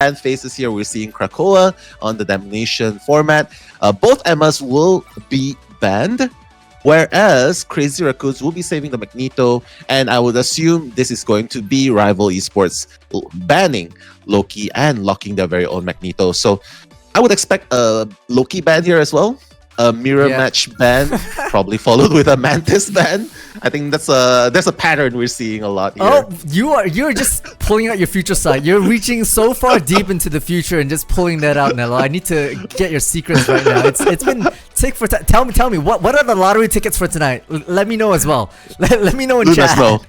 fan faces here. We're seeing Krakoa on the Damnation format. Both Emmas will be banned, whereas Crazy Raccoons will be saving the Magneto, and I would assume this is going to be Rival Esports banning Loki and locking their very own Magneto. So I would expect a Loki ban here as well. A mirror match ban, probably followed with a Mantis ban. I think there's a pattern we're seeing a lot here. Oh, you're just pulling out your future side. You're reaching so far deep into the future and just pulling that out, Nello. I need to get your secrets right now. It's been tick for tell me what are the lottery tickets for tonight? Let me know as well. Let me know in Luna chat. Snow.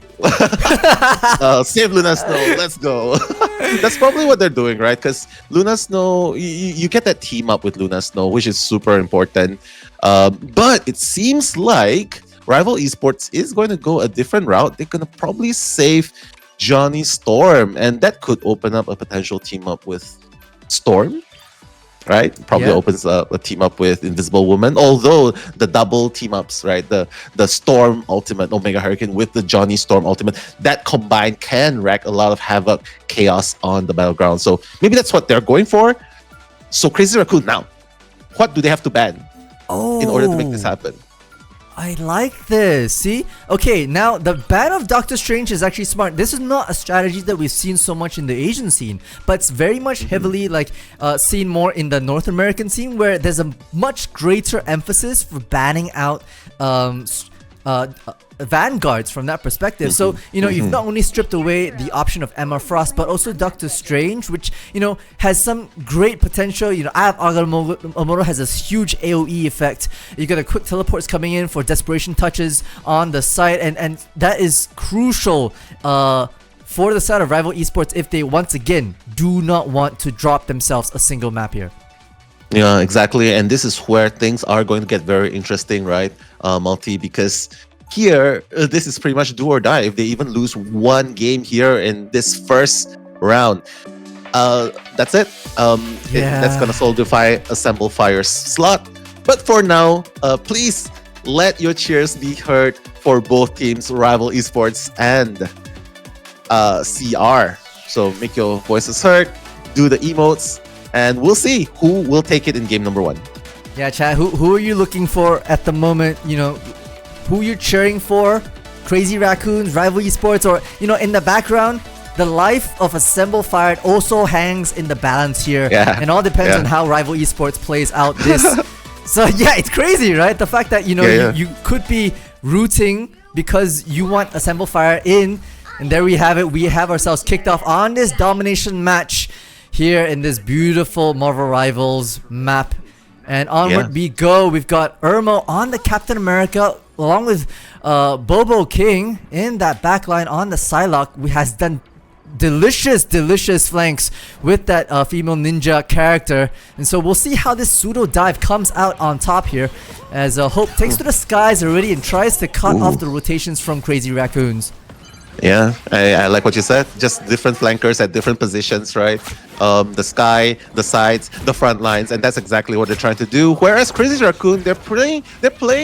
Save Luna Snow. Let's go. That's probably what they're doing, right? Because Luna Snow, you get that team up with Luna Snow, which is super important. But it seems like Rival Esports is going to go a different route. They're going to probably save Johnny Storm, and that could open up a potential team up with Storm. Right, probably opens a team up with Invisible Woman. Although the double team ups, right, the Storm Ultimate, Omega Hurricane with the Johnny Storm Ultimate, that combined can wreak a lot of havoc, chaos on the battleground. So maybe that's what they're going for. So Crazy Raccoon, now, what do they have to ban in order to make this happen? I like this. See? Okay, now the ban of Doctor Strange is actually smart. This is not a strategy that we've seen so much in the Asian scene, but it's very much heavily seen more in the North American scene, where there's a much greater emphasis for banning out vanguards from that perspective. So, you've not only stripped away the option of Emma Frost, but also Doctor Strange, which, has some great potential. I have Agamotto has this huge AoE effect. You got a quick teleports coming in for desperation touches on the site, and that is crucial for the side of Rival Esports if they once again do not want to drop themselves a single map here. Yeah, exactly. And this is where things are going to get very interesting, right, Multi? Because here, this is pretty much do or die. If they even lose one game here in this first round, that's it. That's going to solidify Assemble Fire's slot. But for now, please let your cheers be heard for both teams, Rival Esports and CR. So make your voices heard, do the emotes, and we'll see who will take it in game number 1. Yeah, chat. Who are you looking for at the moment? Who you're cheering for? Crazy Raccoons, Rival Esports, or in the background, the life of Assemble Fire also hangs in the balance here, and all depends on how Rival Esports plays out this. So yeah, it's crazy, right? The fact that you could be rooting because you want Assemble Fire in, and there we have it. We have ourselves kicked off on this domination match here in this beautiful Marvel Rivals map. And onward we go. We've got Irmo on the Captain America, along with Bobo King in that backline on the Psylocke, who has done delicious flanks with that female ninja character. And so we'll see how this pseudo dive comes out on top here, as Hope takes to the skies already and tries to cut off the rotations from Crazy Raccoons. Yeah, I like what you said. Just different flankers at different positions, right? The sky, the sides, the front lines, and that's exactly what they're trying to do. Whereas Crazy Raccoon, they're playing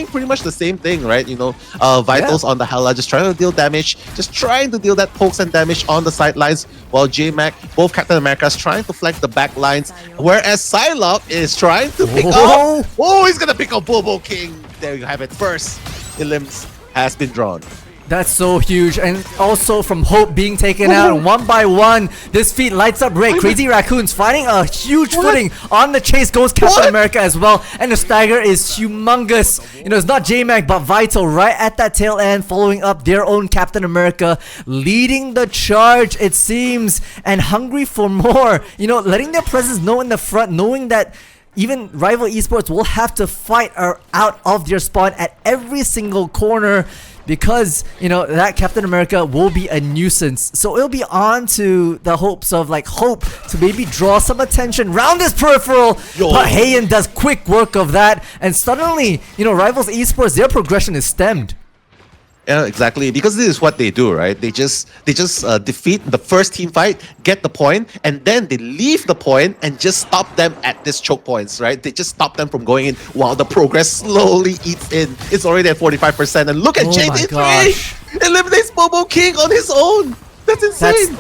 pretty much the same thing, right? Vitals on the Hala, just trying to deal damage, just trying to deal that pokes and damage on the sidelines, while J-Mac, both Captain America's trying to flank the back lines, whereas Psylocke is trying to pick up. Oh, he's gonna pick up Bobo King. There you have it. First, Elims has been drawn. That's so huge. And also from Hope being taken out one by one, this feat lights up Ray. Crazy Raccoons finding a huge footing on the chase, goes Captain America as well, and the stagger is humongous. It's not J-Mac but Vital right at that tail end, following up their own Captain America, leading the charge it seems, and hungry for more. Letting their presence know in the front, knowing that even Rival Esports will have to fight out of their spawn at every single corner, because that Captain America will be a nuisance. So it'll be on to the hopes of Hope to maybe draw some attention round this peripheral. But Heian does quick work of that, and suddenly Rivals Esports, their progression is stemmed. Yeah, exactly. Because this is what they do, right? They just defeat the first team fight, get the point, and then they leave the point and just stop them at this choke points, right? They just stop them from going in while the progress slowly eats in. It's already at 45%, and look at JD3! Eliminates Bobo King on his own. That's insane.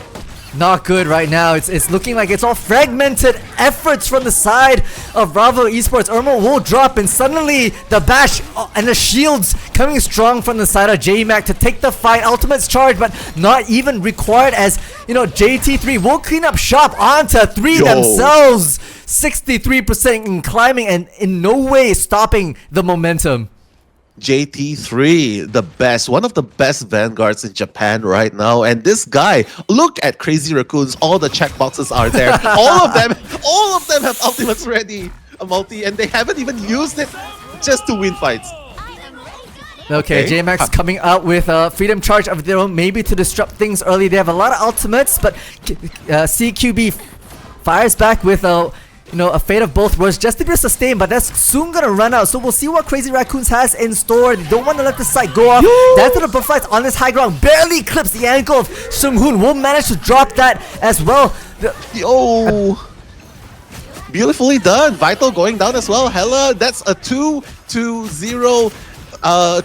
Not good right now. It's looking like it's all fragmented efforts from the side of Bravo Esports. Irmo will drop and suddenly the bash and the shields coming strong from the side of JMac to take the fight. Ultimate's charge, but not even required as, you know, JT3 will clean up shop onto 3 themselves. 63% in climbing and in no way stopping the momentum. JT3, the best, one of the best vanguards in Japan right now. And this guy, look at Crazy Raccoons. All the checkboxes are there. all of them have ultimates ready. A multi, and they haven't even used it just to win fights. Okay, JMax coming out with a freedom charge of their own, maybe to disrupt things early. They have a lot of ultimates, but CQB fires back with a fate of both worlds just to be sustained, but that's soon gonna run out. So we'll see what Crazy Raccoons has in store. They don't want to let the site go off. That's the buff fights on this high ground. Barely clips the ankle of Seung-hoon. Will manage to drop that as well. Beautifully done. Vital going down as well. Hella, that's a 2-0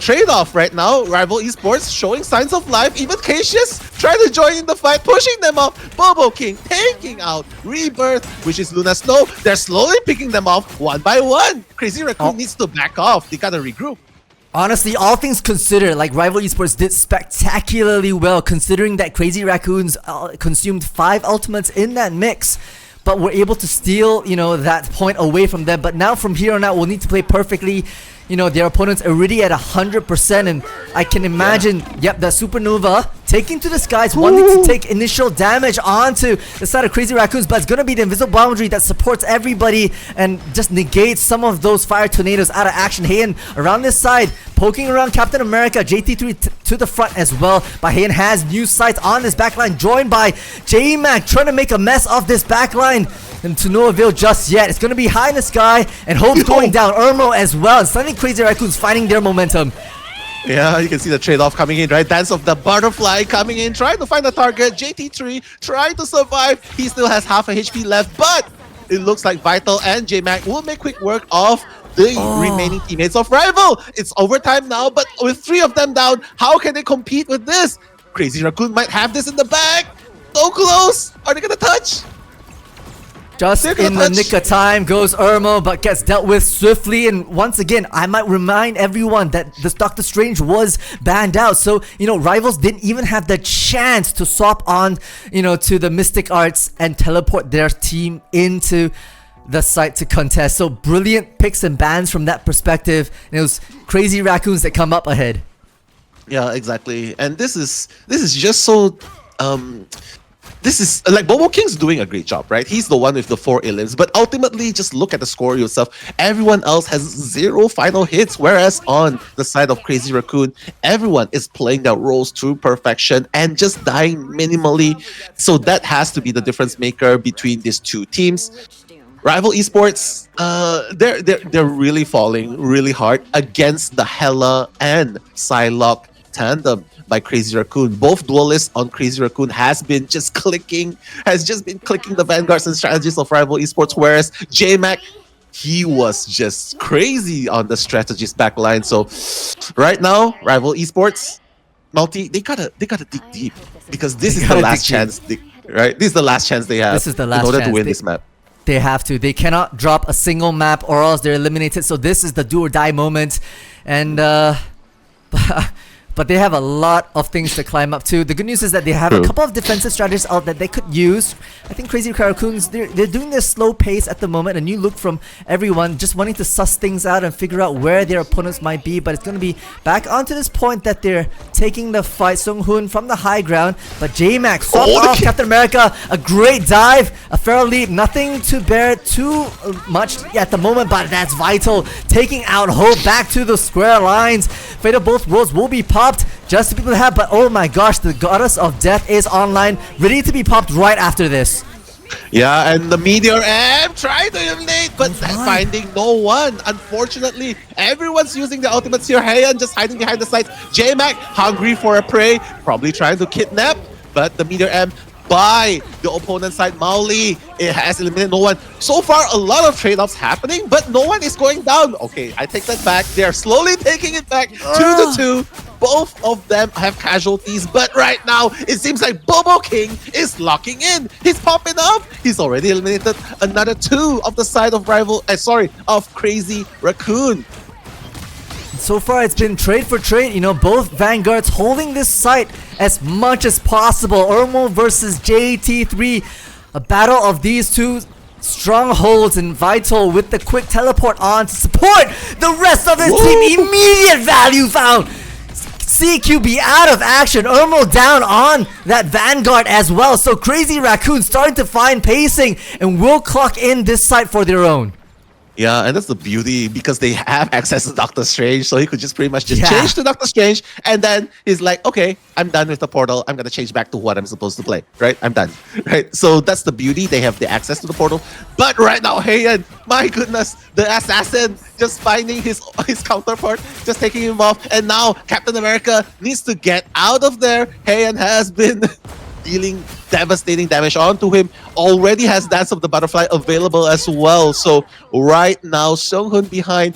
trade-off right now. Rival Esports showing signs of life. Even Cassius trying to join in the fight, pushing them off. Bobo King taking out Rebirth, which is Luna Snow. They're slowly picking them off one by one. Crazy Raccoon needs to back off. They gotta regroup. Honestly, all things considered, like Rival Esports did spectacularly well, considering that Crazy Raccoons consumed 5 ultimates in that mix. But we're able to steal, that point away from them. But now from here on out, we'll need to play perfectly. Their opponents are already at 100%, and I can imagine, the Supernova taking to the skies, wanting to take initial damage onto the side of Crazy Raccoons, but it's going to be the invisible boundary that supports everybody and just negates some of those fire tornadoes out of action. Heian around this side, poking around Captain America, JT3 to the front as but Heian has new sights on this backline, joined by JMac, trying to make a mess of this backline. And to no avail just yet. It's going to be high in the sky, and Hope's going down. Irmo as well. And suddenly Crazy Raccoons finding their momentum. Yeah, you can see the trade-off coming in, right? Dance of the Butterfly coming in, trying to find the target. JT3 trying to survive. He still has half a HP left, but it looks like Vital and JMac will make quick work of the remaining teammates of Rival. It's overtime now, but with 3 of them down, how can they compete with this? Crazy Raccoon might have this in the bag. So close. Are they going to touch? Just in the nick of time goes Irmo, but gets dealt with swiftly. And once again, I might remind everyone that this Doctor Strange was banned out. So, Rivals didn't even have the chance to swap on, to the Mystic Arts and teleport their team into the site to contest. So brilliant picks and bans from that perspective. And it was Crazy Raccoons that come up ahead. Yeah, exactly. And this is just so... This is like Bobo King's doing a great job, right? He's the one with the 4 elims, but ultimately just look at the score yourself. Everyone else has 0 final hits, whereas on the side of Crazy Raccoon, everyone is playing their roles to perfection and just dying minimally. So that has to be the difference maker between these 2 teams. Rival Esports, they're really falling really hard against the Hella and Psylocke tandem by Crazy Raccoon. Both duelists on Crazy Raccoon has been just clicking the vanguards and strategies of Rival Esports, whereas JMac, he was just crazy on the strategist backline. So right now, Rival Esports, Multi, they gotta dig deep, because this is the last chance, right? This is the last chance they have. This is the last in order chance to win this map. They have to. They cannot drop a single map or else they're eliminated. So this is the do or die moment. And but they have a lot of things to climb up to. The good news is that they have a couple of defensive strategies out that they could use. I think Crazy Raccoons, they're doing their slow pace at the moment. A new look from everyone, just wanting to suss things out and figure out where their opponents might be. But it's going to be back onto this point that they're taking the fight. Seung-hoon from the high ground, but JMac swapped off Captain America. A great dive, a fair leap. Nothing to bear too much at the moment, but that's Vital taking out Hope back to the square lines. Fate of both worlds will be popped just to people to have, but oh my gosh, the Goddess of Death is online, ready to be popped right after this. Yeah, and the Meteor M trying to eliminate, but finding no one. Unfortunately, everyone's using the ultimates here. Heian just hiding behind the sides. JMac hungry for a prey, probably trying to kidnap, but the Meteor M by the opponent's side. Maoli, it has eliminated no one. So far, a lot of trade-offs happening, but no one is going down. Okay, I take that back. They're slowly taking it back. 2-2. Both of them have casualties, but right now it seems like Bobo King is locking in. He's popping up. He's already eliminated another 2 of the side of of Crazy Raccoon. So far, it's been trade for trade. You know, both Vanguards holding this site as much as possible. Ermo versus JT3. A battle of these two strongholds, and Vital with the quick teleport on to support the rest of his team. Immediate value found. CQB out of action. Ermo down on that Vanguard as well. So Crazy Raccoon starting to find pacing and will clock in this site for their own. Yeah, and that's the beauty, because they have access to Doctor Strange, so he could just pretty much change to Doctor Strange, and then he's like, okay, I'm done with the portal. I'm gonna change back to what I'm supposed to play, right? I'm done, right? So that's the beauty. They have the access to the portal. But right now, Heian, my goodness, the assassin just finding his counterpart, just taking him off, and now Captain America needs to get out of there. Heian has been dealing devastating damage onto him. Already has Dance of the Butterfly available as well. So right now, Seonghun behind.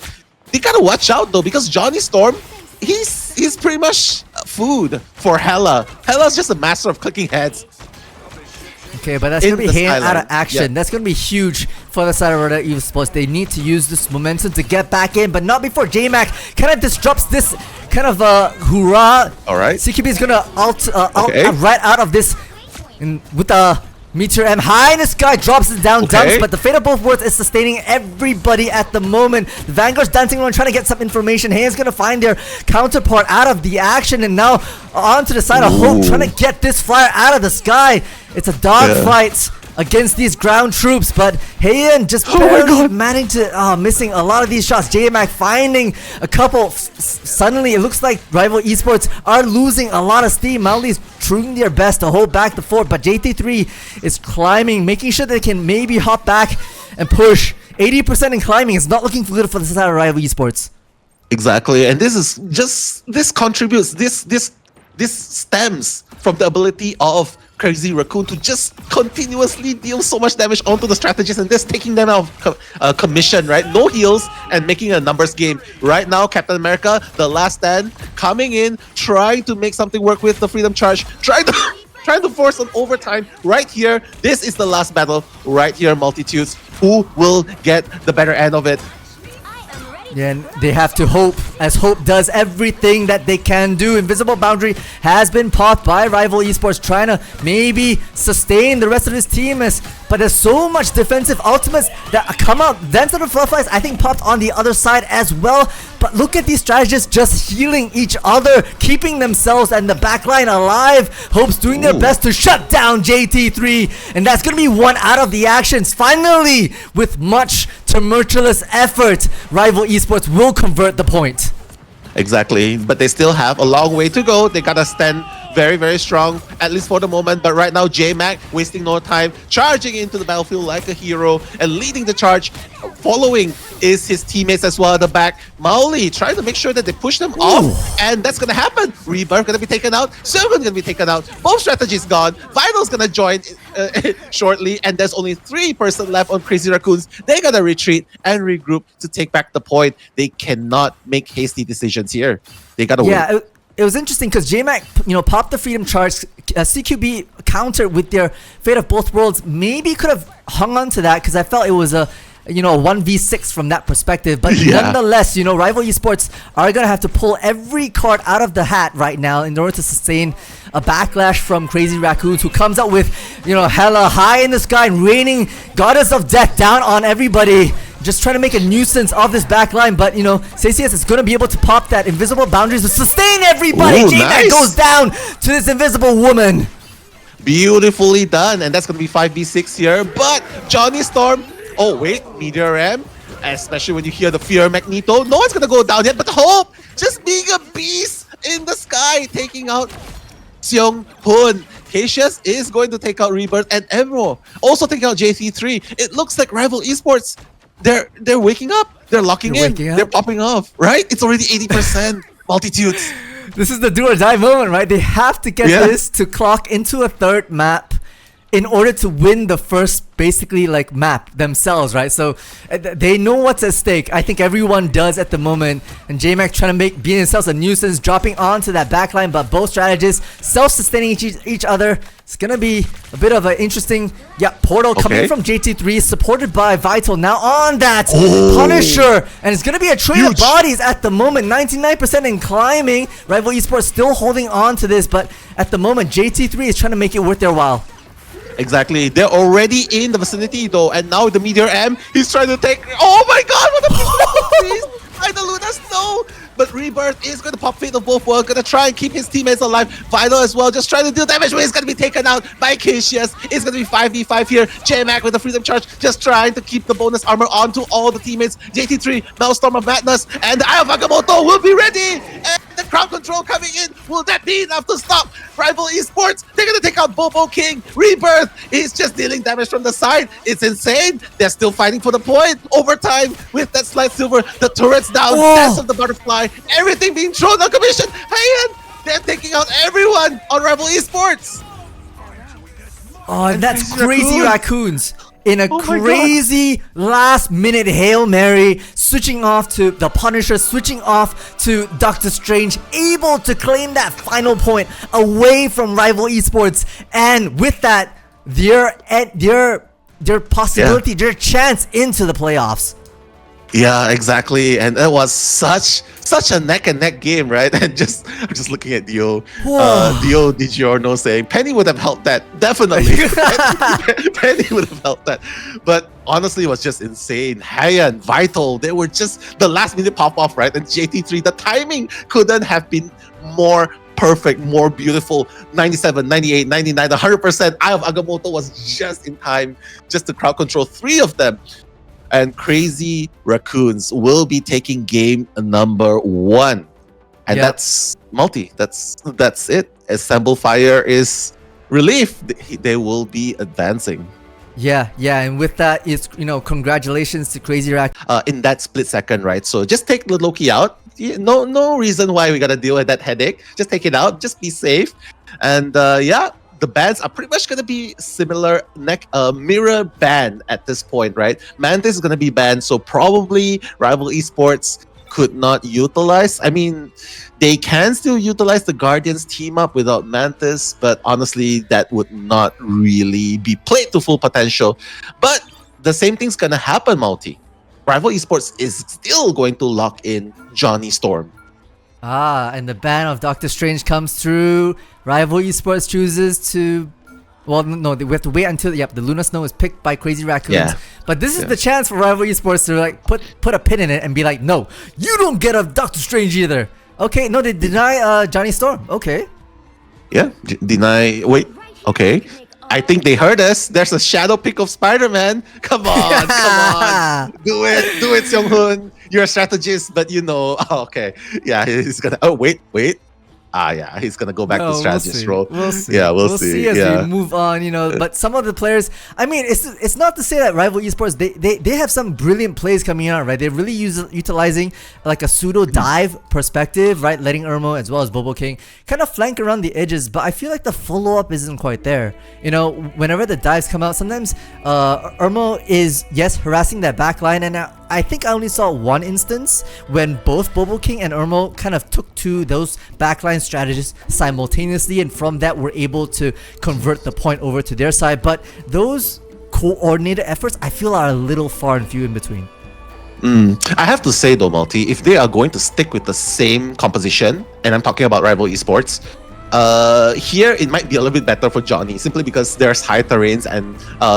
They gotta watch out though, because Johnny Storm, he's pretty much food for Hela. Hela's just a master of clicking heads. Okay, but that's going to be Heian out of action. That's going to be huge for the side of Esports. They need to use this momentum to get back in, but not before J-Mac kind of disrupts this kind of hoorah. All right. CQB is going to alt right out of this with the Meteor M high in the sky, drops it down, dumps, but the Fate of Both Worlds is sustaining everybody at the moment. The Vanguard's dancing around trying to get some information. Heian's gonna find their counterpart out of the action, and now onto the side of Hope, trying to get this flyer out of the sky. It's a dogfight against these ground troops, but Heian just barely managing to missing a lot of these shots. JMac finding a couple. Suddenly it looks like Rival Esports are losing a lot of steam. Mauli's trying their best to hold back the fort, but JT3 is climbing, making sure they can maybe hop back and push. 80% in climbing is not looking good for the side of Rival Esports. Exactly, and this contributes, this stems from the ability of Crazy Raccoon to just continuously deal so much damage onto the strategists, and this taking them out of commission, right? No heals and making a numbers game. Right now, Captain America, the last stand, coming in, trying to make something work with the Freedom Charge, trying to force an overtime right here. This is the last battle right here, Multitudes. Who will get the better end of it? Yeah, and they have to hope, as Hope does everything that they can do. Invisible Boundary has been popped by Rival Esports, trying to maybe sustain the rest of his team, but there's so much defensive ultimates that come out. Then sort of Fluffies, I think, popped on the other side as well. But look at these strategists just healing each other, keeping themselves and the backline alive. Hope's doing their best to shut down JT3, and that's going to be one out of the actions. Finally, with much tumultuous effort, Rival Esports will convert the point. Exactly, but they still have a long way to go. They gotta stand very, very strong, at least for the moment. But right now, J-Mac wasting no time, charging into the battlefield like a hero and leading the charge. Following is his teammates as well at the back. Maoli trying to make sure that they push them off, and that's gonna happen. Rebirth gonna be taken out, Silver's gonna be taken out, both strategies gone. Vital's gonna join shortly, and there's only 3% left on Crazy Raccoons. They gotta retreat and regroup to take back the point. They cannot make hasty decisions here. They gotta win. It was interesting because J-Mac, popped the Freedom Charge. CQB countered with their Fate of Both Worlds. Maybe could have hung on to that because I felt it was a 1v6 from that perspective. But nonetheless, Rival Esports are going to have to pull every card out of the hat right now in order to sustain a backlash from Crazy Raccoons, who comes out with, hella high in the sky and raining Goddess of Death down on everybody. Just trying to make a nuisance of this backline, but CCS is going to be able to pop that invisible boundaries to sustain everybody. J-Mac goes down to this invisible woman. Beautifully done, and that's going to be 5v6 here. But Johnny Storm, oh wait, Meteor M, especially when you hear the Fear Magneto, no one's going to go down yet, but Hope just being a beast in the sky, taking out Seonghun. Cassius is going to take out Rebirth, and Emerald also taking out JC3. It looks like Rival Esports, they're waking up, they're locking in, they're popping off, right? It's already 80%. Multitudes. This is the do or die moment, right? They have to get this to clock into a third map. in order to win the first basically like map themselves, right? So they know what's at stake. I think everyone does at the moment. And JMac trying to be themselves a nuisance, dropping onto that backline, but both strategists self-sustaining each other. It's gonna be a bit of an interesting portal coming from JT3, supported by Vital. Now on that Punisher, and it's gonna be a train of bodies at the moment. 99% in climbing. Rival Esports still holding on to this, but at the moment JT3 is trying to make it worth their while. Exactly. They're already in the vicinity though, and now the Meteor M, he's trying to take. Oh my god, what a by the Luna Snow! But Rebirth is going to pop Fate of both worlds, going to try and keep his teammates alive. Vital as well, just trying to deal damage, but he's going to be taken out by Cassius. It's going to be 5v5 here. JMac with the Freedom Charge, just trying to keep the bonus armor onto all the teammates. JT3, Maelstrom of Madness, and the Eye of Agamotto will be ready! And the crowd control coming in. Will that be enough to stop Rival Esports? They're going to take out Bobo King. Rebirth is just dealing damage from the side. It's insane. They're still fighting for the point. Overtime with that Slide Silver. The turret's down. Dance of the Butterfly. Everything being thrown on commission. Hey, they're taking out everyone on Rival Esports. Oh, and that's crazy Raccoons. In a crazy last-minute Hail Mary, switching off to the Punisher, switching off to Doctor Strange, able to claim that final point away from Rival Esports, and with that, their possibility, their chance into the playoffs. Yeah, exactly, and it was such a neck and neck game, right? And I'm just looking at Dio, Dio DiGiorno saying Penny would have helped that, definitely. Penny would have helped that, but honestly, it was just insane. Haiyan, Vital, they were just the last minute pop off, right? And JT3, the timing couldn't have been more perfect, more beautiful. 97, 98, 99, 100%. Eye of Agamotto was just in time, just to crowd control 3 of them. And Crazy Raccoons will be taking game number 1. And that's multi. That's it. Assemble Fire is relief. They will be advancing. Yeah, and with that, it's congratulations to Crazy Rack. In that split second, right? So just take the Loki out. No reason why we gotta deal with that headache. Just take it out. Just be safe. And the bans are pretty much going to be similar mirror ban at this point, right? Mantis is going to be banned, so probably Rival Esports could not utilize. I mean, they can still utilize the Guardians team up without Mantis, but honestly, that would not really be played to full potential. But the same thing's going to happen, Multi. Rival Esports is still going to lock in Johnny Storm. And the ban of Doctor Strange comes through. Rival Esports chooses to... Well, no, we have to wait until the Luna Snow is picked by Crazy Raccoons. Yeah. But this is the chance for Rival Esports to like put a pin in it and be like, no, you don't get a Doctor Strange either. Okay, no, they deny Johnny Storm. Okay. Yeah, deny... Wait, okay. I think they heard us. There's a shadow pick of Spider-Man. Come on, come on. Do it, Seong-hoon. You're a strategist, but Oh, okay. Yeah, he's gonna... Oh, wait. Yeah, he's gonna go back to strategist role. We'll see. Yeah, we'll see as we move on. But some of the players, I mean, it's not to say that Rival Esports they have some brilliant plays coming out, right? They're really utilizing like a pseudo dive perspective, right? Letting Irmo as well as Bobo King kind of flank around the edges, but I feel like the follow up isn't quite there. Whenever the dives come out, sometimes Irmo is harassing that back line, and I think I only saw one instance when both Bobo King and Irmo kind of took to those backline strategists simultaneously, and from that were able to convert the point over to their side. But those coordinated efforts, I feel, are a little far and few in between. I have to say though, Multi, if they are going to stick with the same composition, and I'm talking about Rival Esports, here it might be a little bit better for Johnny, simply because there's high terrains and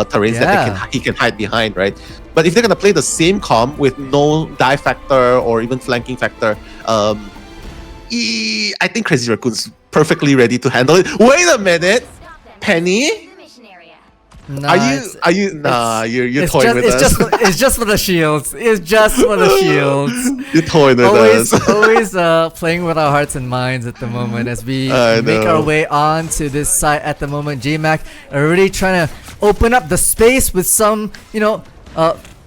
terrains that he can hide behind, right? But if they're gonna play the same comp with no dive factor or even flanking factor, I think Crazy Raccoon's perfectly ready to handle it. Wait a minute, Penny. Nah, you're toying with us. It's just for the shields. It's just for the shields. You're toying with us. Always playing with our hearts and minds at the moment as we make our way on to this site at the moment. JMac are really trying to open up the space with some,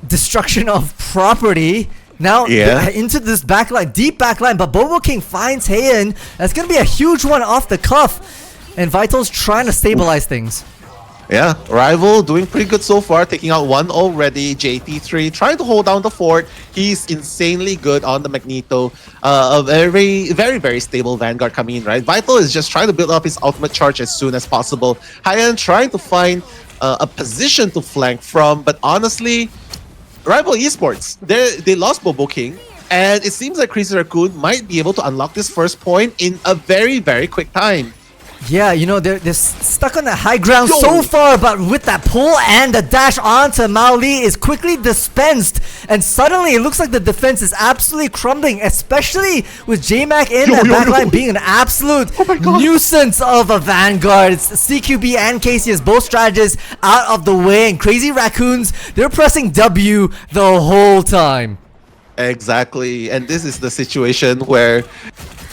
destruction of property. Now into this backline, deep backline, but Bobo King finds Haiyan. That's going to be a huge one off the cuff. And Vital's trying to stabilize things. Yeah, Rival doing pretty good so far, taking out one already. JT3 trying to hold down the fort. He's insanely good on the Magneto. A very stable Vanguard coming in, right? Vital is just trying to build up his ultimate charge as soon as possible. Hyan trying to find a position to flank from, but honestly, Rival Esports, they lost Bobo King, and it seems like Crazy Raccoon might be able to unlock this first point in a very quick time. Yeah, you know, they're stuck on the high ground Yo. so far, but with that pull and the dash onto Mao Li is quickly dispensed, and suddenly it looks like the defense is absolutely crumbling, especially with JMac in that backline being an absolute nuisance of a Vanguard. It's CQB and Casey as both strategists out of the way, and Crazy Raccoons, they're pressing W the whole time. Exactly, and this is the situation where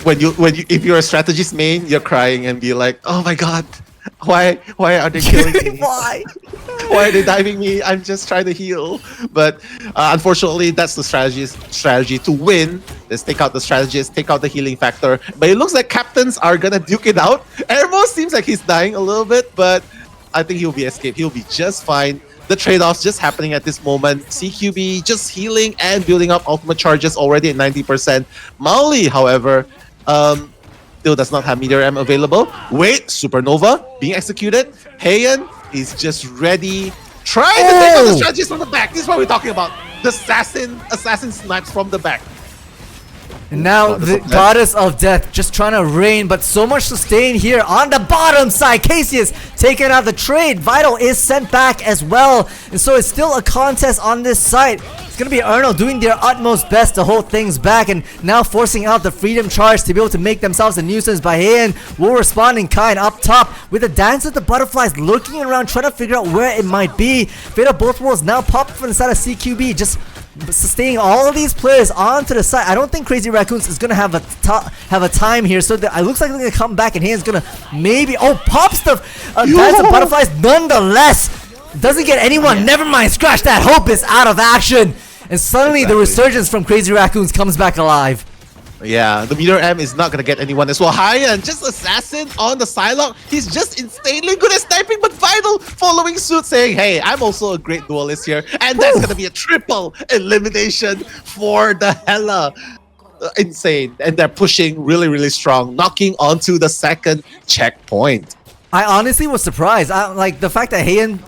if you're a strategist main, you're crying and be like, oh my god, why are they killing me? Why? Why are they diving me? I'm just trying to heal. But unfortunately, that's the strategy to win. Let's take out the strategist, take out the healing factor. But it looks like captains are gonna duke it out. Airmo seems like he's dying a little bit, but I think he'll be escaped. He'll be just fine. The trade-offs just happening at this moment. CQB just healing and building up ultimate charges already at 90%. Maoli, however, still does not have Meteor M available. Wait, Supernova being executed. Heian is just ready. Trying to take out the strategist from the back. This is what we're talking about. The assassin snipes from the back. And now the Goddess of Death just trying to rain, but so much sustain here on the bottom side. Cassius taking out the trade. Vital is sent back as well. And so it's still a contest on this side. It's going to be Erno doing their utmost best to hold things back, and now forcing out the Freedom Charge to be able to make themselves a nuisance. By Heian will respond in kind up top with the Dance of the Butterflies looking around trying to figure out where it might be. Fate of Both Worlds now popped from the side of CQB, just sustaining all of these players onto the side. I don't think Crazy Raccoons is gonna have a time here, so it looks like they're gonna come back, and Heian's gonna maybe pops the Dance of Butterflies. Nonetheless, doesn't get anyone. Never mind, scratch that. Hope is out of action, and suddenly the resurgence from Crazy Raccoons comes back alive. Yeah, the Meteor M is not gonna get anyone as well. Hyan, just assassin on the Psylocke. He's just insanely good at sniping, but Vital following suit, saying, hey, I'm also a great duelist here. And that's gonna be a triple elimination for the Hela. Insane. And they're pushing really strong, knocking onto the second checkpoint. I honestly was surprised. Like the fact that Heian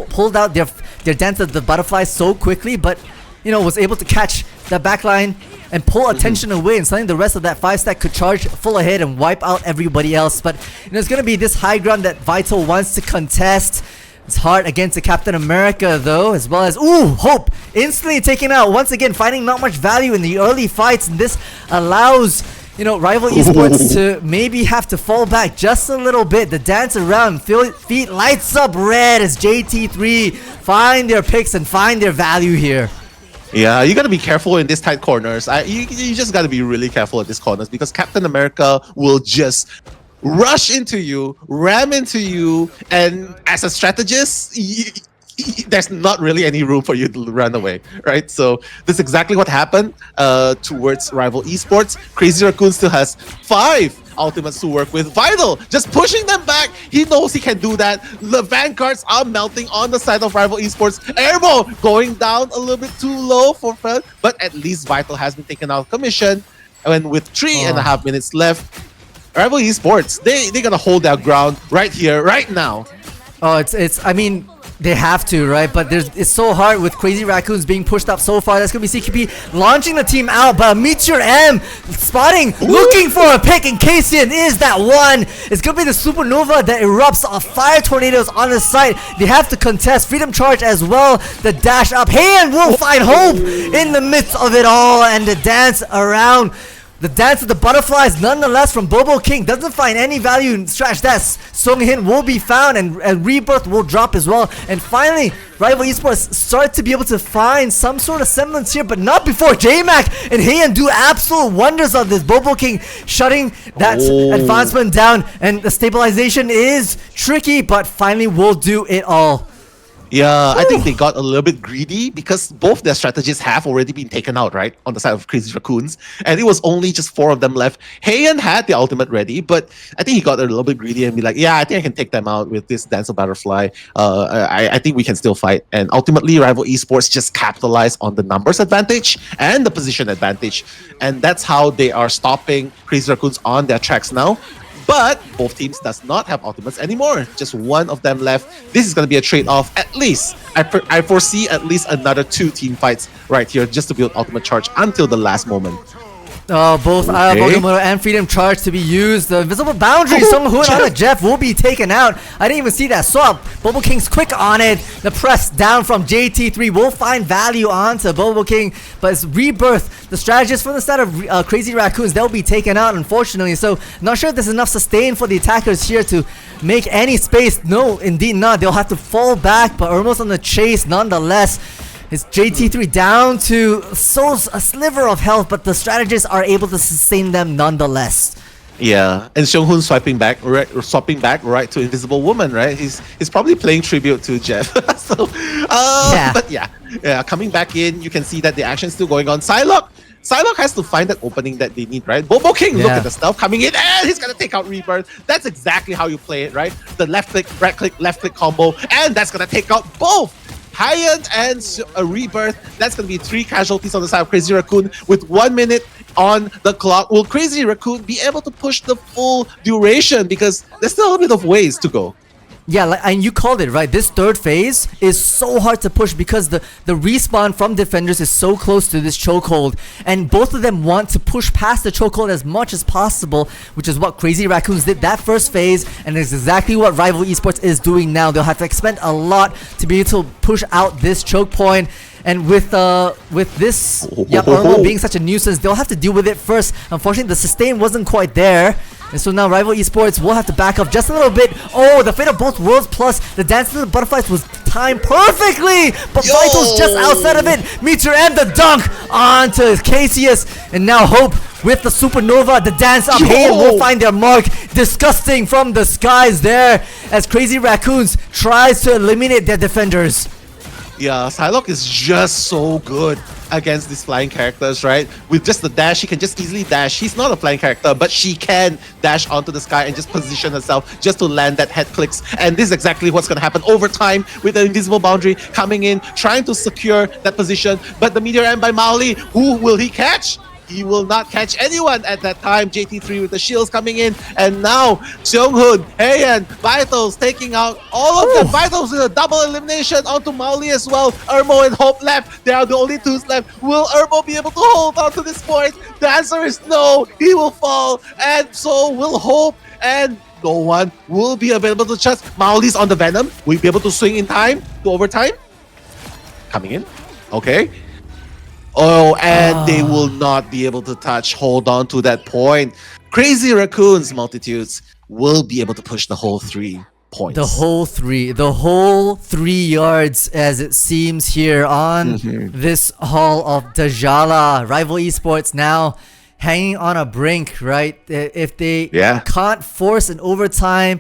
pulled out their Dance of the Butterflies so quickly, but you know, was able to catch the backline and pull attention away, and suddenly the rest of that 5-stack could charge full ahead and wipe out everybody else. But you know, it's gonna be this high ground that Vital wants to contest. It's hard against the Captain America though, as well as Hope instantly taken out once again, finding not much value in the early fights, and this allows, you know, Rival Esports to maybe have to fall back just a little bit. The dance around, feet lights up red as JT3 find their picks and find their value here. Yeah, you gotta be careful in these tight corners. You just gotta be really careful at these corners, because Captain America will just rush into you, ram into you, and as a strategist, there's not really any room for you to run away, right? So this is exactly what happened towards Rival Esports. Crazy Raccoon still has 5 ultimates to work with. Vital just pushing them back. He knows he can do that. The Vanguards are melting on the side of Rival Esports. Airbo going down a little bit too low for Fred, but at least Vital has been taken out of commission. And with 3.5 minutes left, Rival Esports, they're gonna hold their ground right here, right now. Oh, I mean, they have to, right? But it's so hard with Crazy Raccoons being pushed up so far. That's gonna be CQB launching the team out, but Meteor M spotting, looking for a pick, and Kasian is that one. It's gonna be the Supernova that erupts off fire tornadoes on the site. They have to contest Freedom Charge as well. The dash up, Heian will find Hope in the midst of it all, and the dance around. The Dance of the Butterflies, nonetheless, from Bobo King, doesn't find any value in Stretch that. Sung Hin will be found, and Rebirth will drop as well. And finally, Rival Esports start to be able to find some sort of semblance here, but not before JMac and Heian do absolute wonders of this. Bobo King shutting that advancement down, and the stabilization is tricky, but finally will do it all. Yeah, I think they got a little bit greedy because both their strategies have already been taken out, right? On the side of Crazy Raccoons. And it was only just 4 of them left. Heian had the ultimate ready, but I think he got a little bit greedy and be like, yeah, I think I can take them out with this Dance of Butterfly. I think we can still fight. And ultimately, Rival Esports just capitalized on the numbers advantage and the position advantage. And that's how they are stopping Crazy Raccoons on their tracks now. But both teams does not have ultimates anymore. Just one of them left. This is going to be a trade-off. At least, I foresee at least another 2 team fights right here just to build ultimate charge until the last moment. Both Agamotto and Freedom Charge to be used. The invisible boundary, Sunghoon on the Jeff will be taken out. I didn't even see that swap. Bobo King's quick on it. The press down from JT3 will find value onto Bobo King, but it's Rebirth. The strategist from the side of Crazy Raccoons, they'll be taken out, unfortunately. So, not sure if there's enough sustain for the attackers here to make any space. No, indeed not. They'll have to fall back, but Irmo's on the chase nonetheless. It's JT3 down to a sliver of health, but the strategists are able to sustain them nonetheless. Yeah, and Seung-hoon swapping back right to Invisible Woman, right? He's probably playing tribute to Jeff. So, but yeah, coming back in, you can see that the action's still going on. Psylocke has to find that opening that they need, right? Bobo King, look at the stuff coming in, and he's gonna take out Rebirth. That's exactly how you play it, right? The left click, right click, left click combo, and that's gonna take out both High-End and a Rebirth. That's going to be 3 casualties on the side of Crazy Raccoon with 1 minute on the clock. Will Crazy Raccoon be able to push the full duration? Because there's still a bit of ways to go. Yeah, and you called it, right? This third phase is so hard to push because the respawn from defenders is so close to this chokehold, and both of them want to push past the chokehold as much as possible, which is what Crazy Raccoons did that first phase, and it's exactly what Rival Esports is doing now. They'll have to expend a lot to be able to push out this choke point. And with this Irmo being such a nuisance, they'll have to deal with it first. Unfortunately, the sustain wasn't quite there. And so now Rival Esports will have to back up just a little bit. Oh, the Fate of Both Worlds plus the Dance of the Butterflies was timed perfectly. But Vital's just outside of it. Meteor and the dunk onto Cassius. And now Hope with the Supernova, the dance up. Heian will find their mark. Disgusting from the skies there as Crazy Raccoons tries to eliminate their defenders. Yeah, Psylocke is just so good against these flying characters, right? With just the dash, she can just easily dash. She's not a flying character, but she can dash onto the sky and just position herself just to land that head clicks. And this is exactly what's going to happen over time with the invisible boundary coming in, trying to secure that position. But the Meteor M by Maoli, who will he catch? He will not catch anyone at that time. JT3 with the shields coming in. And now, Seung-hoon, Heian, Vitals taking out all of them. Vitals with a double elimination onto Maoli as well. Irmo and Hope left. They are the only 2s left. Will Irmo be able to hold on to this point? The answer is no. He will fall. And so will Hope. And no one will be available to trust. Maoli's on the Venom. Will he be able to swing in time to overtime? Coming in. Okay. Oh, and they will not be able to touch. Hold on to that point. Crazy Raccoons, multitudes, will be able to push the whole 3 points. The whole 3 yards as it seems here on this Hall of Dajala. Rival Esports now hanging on a brink, right? If they can't force an overtime,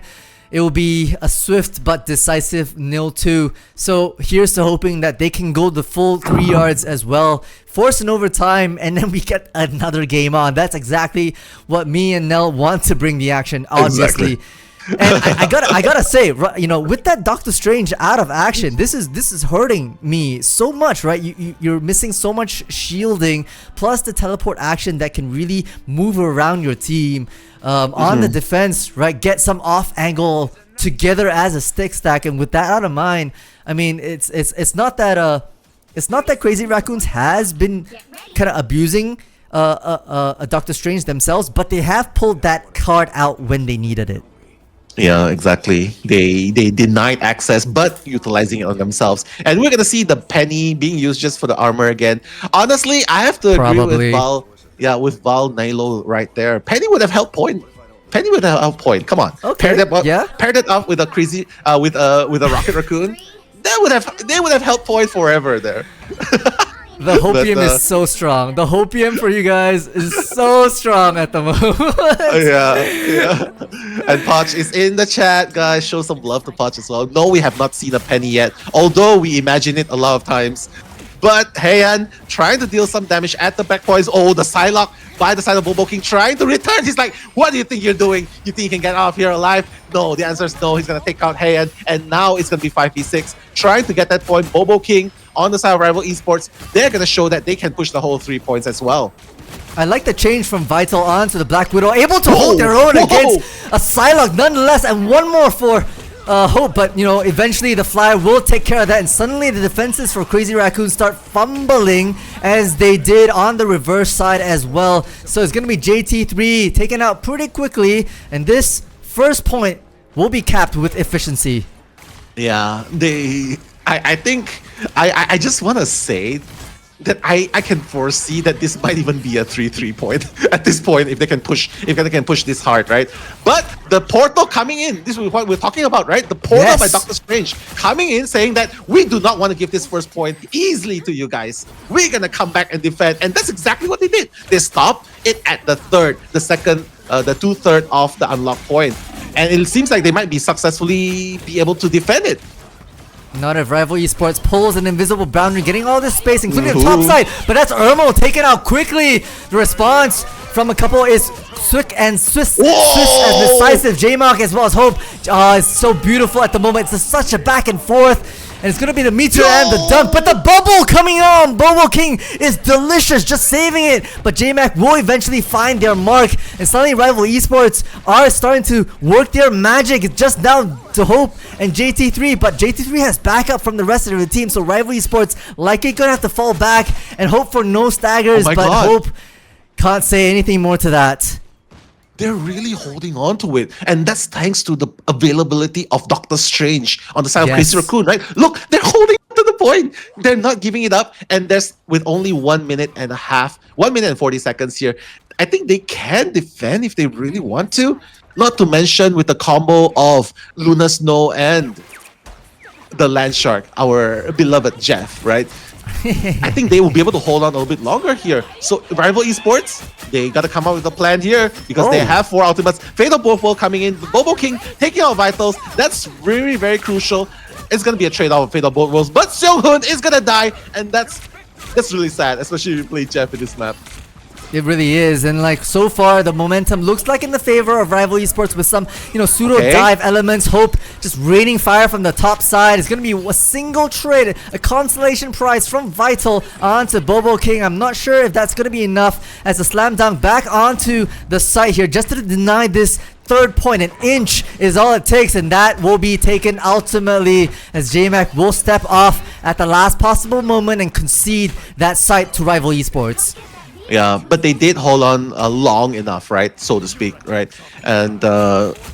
it will be a swift but decisive 0-2. So here's to hoping that they can go the full 3 yards as well, force an overtime, and then we get another game on. That's exactly what me and Nell want to bring the action, obviously. Exactly. And I gotta say, you know, with that Doctor Strange out of action, this is hurting me so much, right? You're missing so much shielding, plus the teleport action that can really move around your team. On the defense, right? Get some off angle together as a stick stack, and with that out of mind, I mean, it's not that Crazy Raccoons has been kind of abusing a Doctor Strange themselves, but they have pulled that card out when they needed it. Yeah, exactly. They denied access, but utilizing it on themselves. And we're gonna see the penny being used just for the armor again. Honestly, I have to agree with Val. Yeah, with Val Nilo right there. Penny would have helped point. Come on. Okay. Paired it up with a crazy with a Rocket Raccoon. They would have helped point forever there. The hopium But, is so strong. The hopium for you guys is so strong at the moment. yeah. And Poch is in the chat, guys. Show some love to Poch as well. No, we have not seen a penny yet, although we imagine it a lot of times. But Heian trying to deal some damage at the back points. Oh, the Psylocke by the side of Bobo King trying to return. He's like, what do you think you're doing? You think you can get out of here alive? No, the answer is no. He's going to take out Heian. And now it's going to be 5v6. Trying to get that point. Bobo King on the side of Rival Esports. They're going to show that they can push the whole 3 points as well. I like the change from Vital on to the Black Widow. Able to hold their own against a Psylocke nonetheless. And one more for Hope, but you know, eventually the Flyer will take care of that, and suddenly the defenses for Crazy Raccoon start fumbling as they did on the reverse side as well. So it's gonna be JT3 taken out pretty quickly, and this first point will be capped with efficiency. Yeah, I think I just want to say that I can foresee that this might even be a 3-3 point at this point if they can push this hard, right? But the portal coming in, this is what we're talking about, right? The portal by Doctor Strange coming in saying that we do not want to give this first point easily to you guys. We're gonna come back and defend, and that's exactly what they did. They stopped it at the second, the 2/3 of the unlock point, and it seems like they might be successfully be able to defend it. Not if Rival Esports pulls an invisible boundary, getting all this space, including the top side. But that's Ermo taken out quickly. The response from a couple is Swick and Swiss as decisive. J-Mark as well as Hope. It's so beautiful at the moment. It's such a back and forth. And it's going to be the meteor and the dunk. But the bubble coming on. Bobo King is delicious, just saving it. But J-Mac will eventually find their mark. And suddenly Rival Esports are starting to work their magic. It's just now to Hope and JT3. But JT3 has backup from the rest of the team. So Rival Esports likely going to have to fall back and hope for no staggers. But Hope can't say anything more to that. They're really holding on to it, and that's thanks to the availability of Doctor Strange on the side of Crazy Raccoon, right? Look, they're holding on to the point. They're not giving it up, and there's with only 1 minute and a half, 1 minute and 40 seconds here. I think they can defend if they really want to. Not to mention with the combo of Luna Snow and the Land Shark, our beloved Jeff, right? I think they will be able to hold on a little bit longer here. So Rival Esports, they got to come up with a plan here because they have 4 ultimates. Fatal Bullful coming in, Bobo King taking out Vitals. That's really very crucial. It's going to be a trade-off of Fatal Bullfuls, but Seong-Hoon is going to die, and that's really sad, especially if you play Jeff in this map. It really is, and like so far the momentum looks like in the favor of Rival Esports with some, you know, pseudo dive elements. Hope just raining fire from the top side. It's gonna be a single trade, a consolation prize from Vital onto Bobo King. I'm not sure if that's gonna be enough as a slam dunk back onto the site here just to deny this third point. An inch is all it takes, and that will be taken ultimately as JMac will step off at the last possible moment and concede that site to Rival Esports. Yeah, but they did hold on long enough, right, so to speak, right? And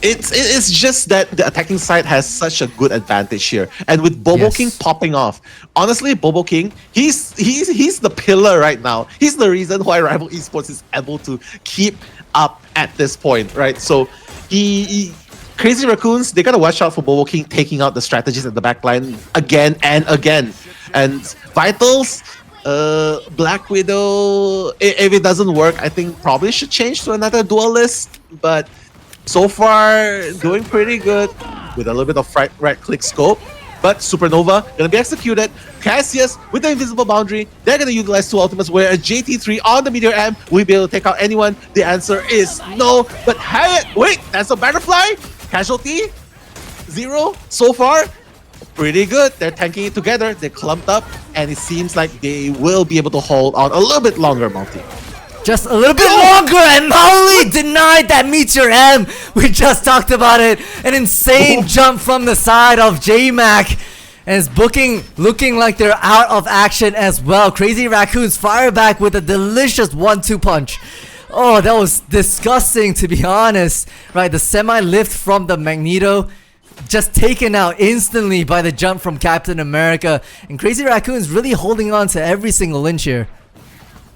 it's just that the attacking side has such a good advantage here, and with Bobo King popping off, honestly, Bobo King, he's the pillar right now. He's the reason why Rival Esports is able to keep up at this point, right? So Crazy Raccoons, they gotta watch out for Bobo King taking out the strategies at the backline again and again, and Vitals. Black Widow, if it doesn't work, I think probably should change to another duelist, but so far doing pretty good with a little bit of right click scope. But Supernova gonna be executed. Cassius with the invisible boundary, they're gonna utilize 2 ultimates where a JT3 on the Meteor M will be able to take out anyone. The answer is no, but hey, wait, that's a butterfly casualty 0 so far. Pretty good. They're tanking it together. They're clumped up, and it seems like they will be able to hold on a little bit longer, Multi. Just a little bit longer, and Mauli denied that Meteor M. We just talked about it. An insane jump from the side of J-Mac. And it's looking like they're out of action as well. Crazy Raccoons fire back with a delicious 1-2 punch. Oh, that was disgusting, to be honest. Right, the semi-lift from the Magneto just taken out instantly by the jump from Captain America, and Crazy Raccoon's really holding on to every single inch here.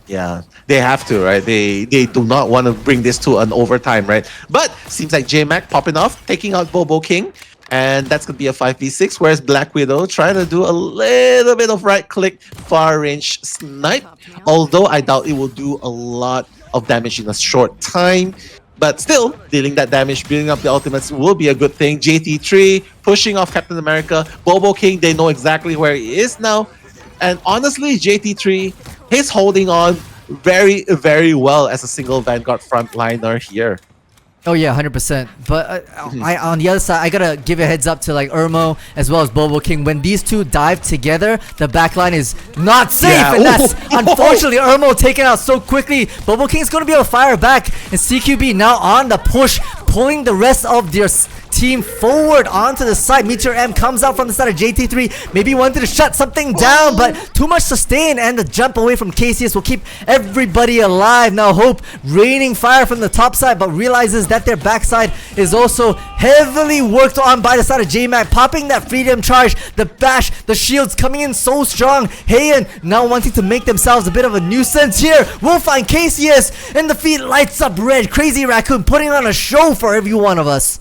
Yeah, they have to, right? They do not want to bring this to an overtime, right? But seems like J-Mac popping off, taking out Bobo King, And that's going to be a 5v6, whereas Black Widow trying to do a little bit of right-click far-range snipe. Although I doubt it will do a lot of damage in a short time. But still, dealing that damage, building up the ultimates will be a good thing. JT3 pushing off Captain America. Bobo King, they know exactly where he is now. And honestly, JT3, he's holding on very, very well as a single Vanguard frontliner here. Oh yeah, 100%. But I on the other side, I gotta give a heads up to like Irmo as well as Bobo King. When these two dive together, the backline is not safe, Yeah. and that's unfortunately Irmo taken out so quickly. Bobo King's gonna be able to fire back, and CQB now on the push, pulling the rest of their team forward onto the side. Meteor M comes out from the side of JT3, maybe wanted to shut something down, but too much sustain, and the jump away from KCS will keep everybody alive. Now Hope raining fire from the top side, but realizes that their backside is also heavily worked on by the side of JMac, popping that freedom charge, the bash, the shields coming in so strong. Heian now wanting to make themselves a bit of a nuisance here. We'll find KCS, and the feed lights up red. Crazy Raccoon putting on a show for every one of us.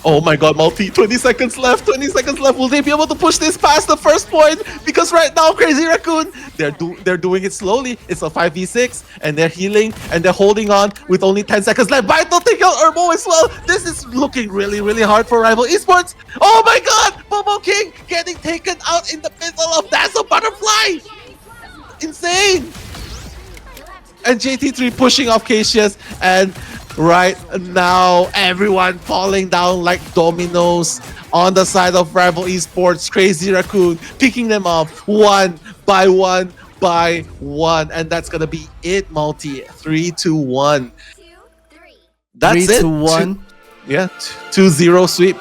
Oh my god, Multi, 20 seconds left, 20 seconds left. Will they be able to push this past the first point? Because right now, Crazy Raccoon, they're doing it slowly. It's a 5v6, and they're healing, and they're holding on with only 10 seconds left. Vital take out Irmo as well. This is looking really, really hard for Rival Esports. Oh my god, Bobo King getting taken out in the middle of Dazzle Butterfly. Insane. And JT3 pushing off Cassius, and right now everyone falling down like dominoes on the side of Rival Esports. Crazy Raccoon picking them up one by one by one, and that's gonna be it. Multi 3-2-1. That's 3-2-1. Yeah, 2-0 sweep.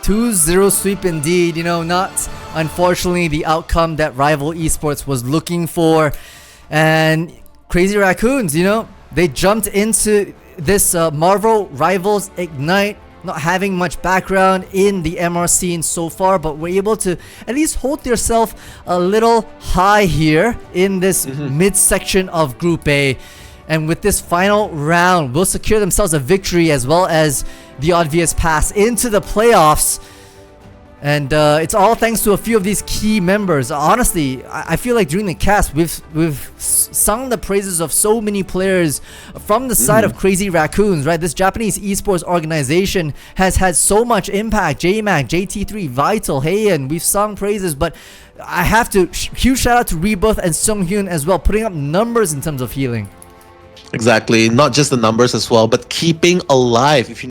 2-0 sweep indeed. You know, not unfortunately the outcome that Rival Esports was looking for. And Crazy Raccoons, you know, they jumped into this Marvel Rivals Ignite, not having much background in the MR scene so far, but were able to at least hold themselves a little high here in this midsection of Group A. And with this final round, will secure themselves a victory as well as the obvious pass into the playoffs. And it's all thanks to a few of these key members. Honestly, I feel like during the cast, we've sung the praises of so many players from the side of Crazy Raccoons, right? This Japanese esports organization has had so much impact. JMac, JT3, Vital, Heian, we've sung praises, but I have to huge shout out to Rebirth and Sunghyun as well, putting up numbers in terms of healing. Exactly, not just the numbers as well, but keeping alive. If you